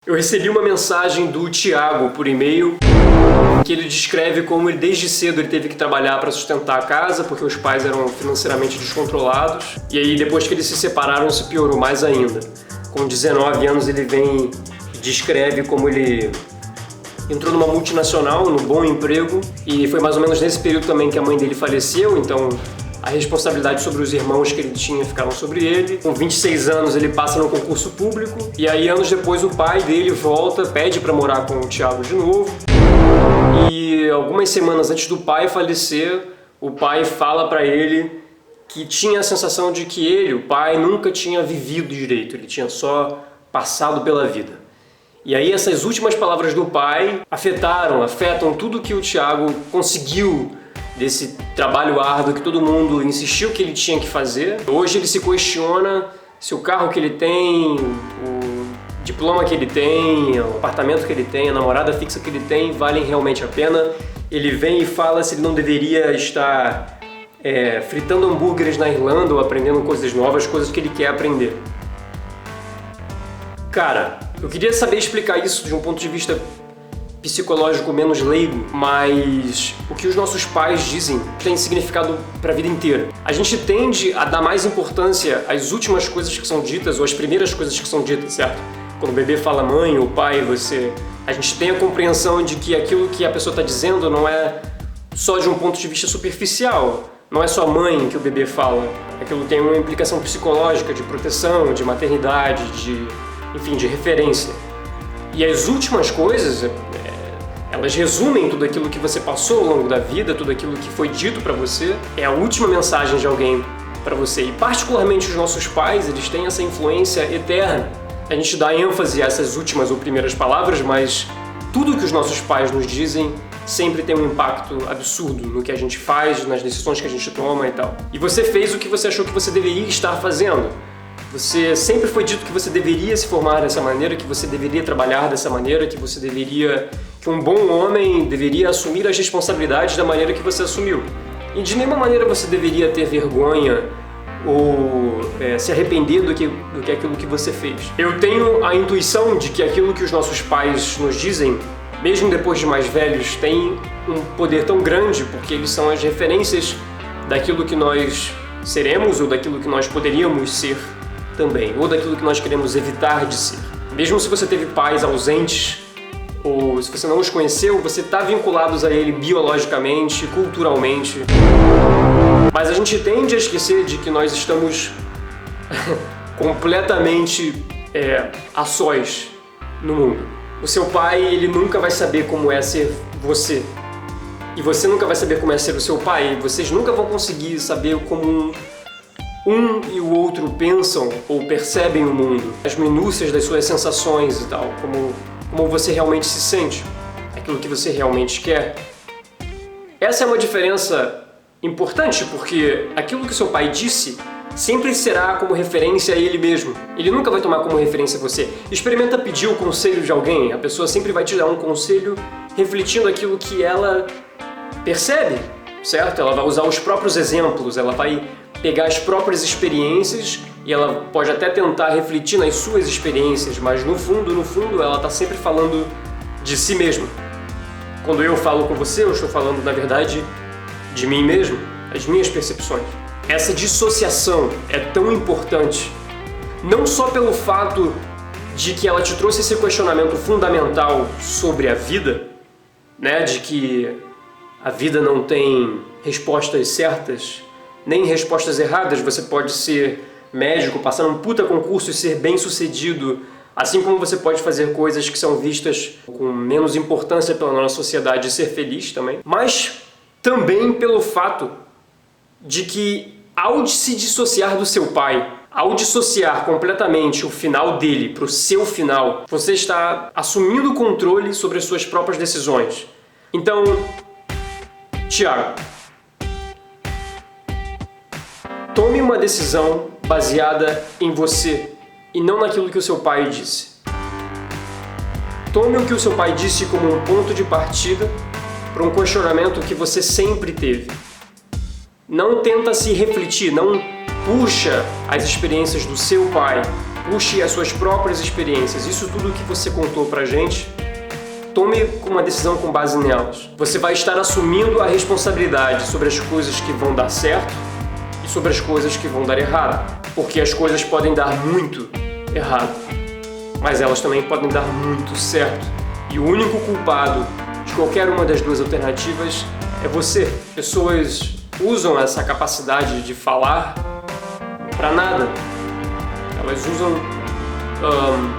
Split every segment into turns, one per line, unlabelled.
Eu recebi uma mensagem do Thiago por e-mail que ele descreve como ele desde cedo ele teve que trabalhar para sustentar a casa porque os pais eram financeiramente descontrolados, e aí depois que eles se separaram isso piorou mais ainda. Com 19 anos ele descreve como ele entrou numa multinacional, num bom emprego, e foi mais ou menos nesse período também que a mãe dele faleceu, então a responsabilidade sobre os irmãos que ele tinha ficaram sobre ele. Com 26 anos ele passa no concurso público, e aí anos depois o pai dele volta, pede para morar com o Thiago de novo. E algumas semanas antes do pai falecer, o pai fala para ele que tinha a sensação de que ele, o pai, nunca tinha vivido direito, ele tinha só passado pela vida. E aí essas últimas palavras do pai afetam tudo que o Thiago conseguiu desse trabalho árduo que todo mundo insistiu que ele tinha que fazer. Hoje ele se questiona se o carro que ele tem, o diploma que ele tem, o apartamento que ele tem, a namorada fixa que ele tem, valem realmente a pena. Ele vem e fala se ele não deveria estar fritando hambúrgueres na Irlanda ou aprendendo coisas novas, coisas que ele quer aprender. Cara, eu queria saber explicar isso de um ponto de vista psicológico menos leigo, mas o que os nossos pais dizem tem significado para a vida inteira. A gente tende a dar mais importância às últimas coisas que são ditas ou às primeiras coisas que são ditas, certo? Quando o bebê fala mãe ou pai, a gente tem a compreensão de que aquilo que a pessoa está dizendo não é só de um ponto de vista superficial, não é só mãe que o bebê fala, aquilo tem uma implicação psicológica de proteção, de maternidade, de referência. E as últimas coisas, elas resumem tudo aquilo que você passou ao longo da vida, tudo aquilo que foi dito para você, é a última mensagem de alguém para você. E particularmente os nossos pais, eles têm essa influência eterna. A gente dá ênfase a essas últimas ou primeiras palavras, mas tudo que os nossos pais nos dizem sempre tem um impacto absurdo no que a gente faz, nas decisões que a gente toma e tal. E você fez o que você achou que você deveria estar fazendo. Você sempre foi dito que você deveria se formar dessa maneira, que você deveria trabalhar dessa maneira, que um bom homem deveria assumir as responsabilidades da maneira que você assumiu. E de nenhuma maneira você deveria ter vergonha ou se arrepender do que aquilo que você fez. Eu tenho a intuição de que aquilo que os nossos pais nos dizem, mesmo depois de mais velhos, tem um poder tão grande porque eles são as referências daquilo que nós seremos ou daquilo que nós poderíamos ser também, ou daquilo que nós queremos evitar de ser. Mesmo se você teve pais ausentes, ou se você não os conheceu, você está vinculado a ele biologicamente, culturalmente. Mas a gente tende a esquecer de que nós estamos completamente a sós no mundo. O seu pai, ele nunca vai saber como é ser você. E você nunca vai saber como é ser o seu pai. E vocês nunca vão conseguir saber como um e o outro pensam ou percebem o mundo, as minúcias das suas sensações e tal, como você realmente se sente, aquilo que você realmente quer. Essa é uma diferença importante porque aquilo que seu pai disse sempre será como referência a ele mesmo. Ele nunca vai tomar como referência você. Experimenta pedir o conselho de alguém, a pessoa sempre vai te dar um conselho refletindo aquilo que ela percebe, certo? Ela vai usar os próprios exemplos, ela vai pegar as próprias experiências e ela pode até tentar refletir nas suas experiências, mas no fundo ela está sempre falando de si mesma. Quando eu falo com você, eu estou falando, na verdade, de mim mesmo, as minhas percepções. Essa dissociação é tão importante, não só pelo fato de que ela te trouxe esse questionamento fundamental sobre a vida, né, de que a vida não tem respostas certas, nem respostas erradas. Você pode ser médico, passar num puta concurso e ser bem sucedido, assim como você pode fazer coisas que são vistas com menos importância pela nossa sociedade e ser feliz também. Mas também pelo fato de que ao se dissociar do seu pai, ao dissociar completamente o final dele para o seu final, você está assumindo o controle sobre as suas próprias decisões. Então, Thiago, tome uma decisão baseada em você e não naquilo que o seu pai disse. Tome o que o seu pai disse como um ponto de partida para um questionamento que você sempre teve. Não tenta se refletir, não puxa as experiências do seu pai, Puxe as suas próprias experiências. Isso tudo que você contou pra gente, tome uma decisão com base nelas. Você vai estar assumindo a responsabilidade sobre as coisas que vão dar certo e sobre as coisas que vão dar errado. Porque as coisas podem dar muito errado, mas elas também podem dar muito certo. E o único culpado de qualquer uma das duas alternativas é você. Pessoas usam essa capacidade de falar pra nada. Elas usam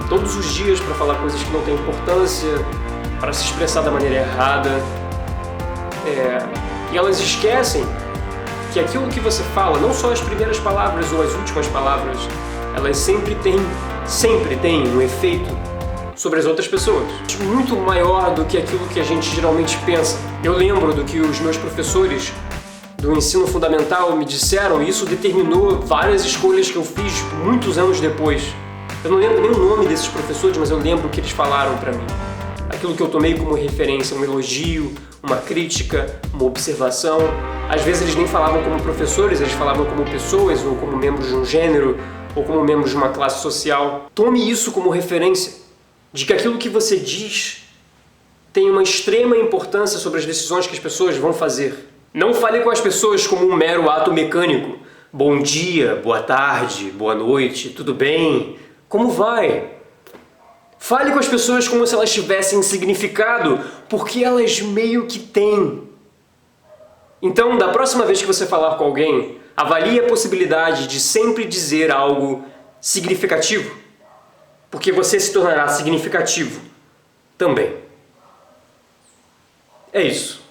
todos os dias para falar coisas que não têm importância, para se expressar da maneira errada. E elas esquecem que aquilo que você fala, não só as primeiras palavras ou as últimas palavras, elas sempre têm um efeito sobre as outras pessoas. Muito maior do que aquilo que a gente geralmente pensa. Eu lembro do que os meus professores do ensino fundamental me disseram, e isso determinou várias escolhas que eu fiz muitos anos depois. Eu não lembro nem o nome desses professores, mas eu lembro o que eles falaram pra mim. Aquilo que eu tomei como referência, um elogio, uma crítica, uma observação. Às vezes eles nem falavam como professores, eles falavam como pessoas, ou como membros de um gênero, ou como membros de uma classe social. Tome isso como referência, de que aquilo que você diz tem uma extrema importância sobre as decisões que as pessoas vão fazer. Não fale com as pessoas como um mero ato mecânico. Bom dia, boa tarde, boa noite, tudo bem? Como vai? Fale com as pessoas como se elas tivessem significado, porque elas meio que têm. Então, da próxima vez que você falar com alguém, avalie a possibilidade de sempre dizer algo significativo, porque você se tornará significativo também. É isso.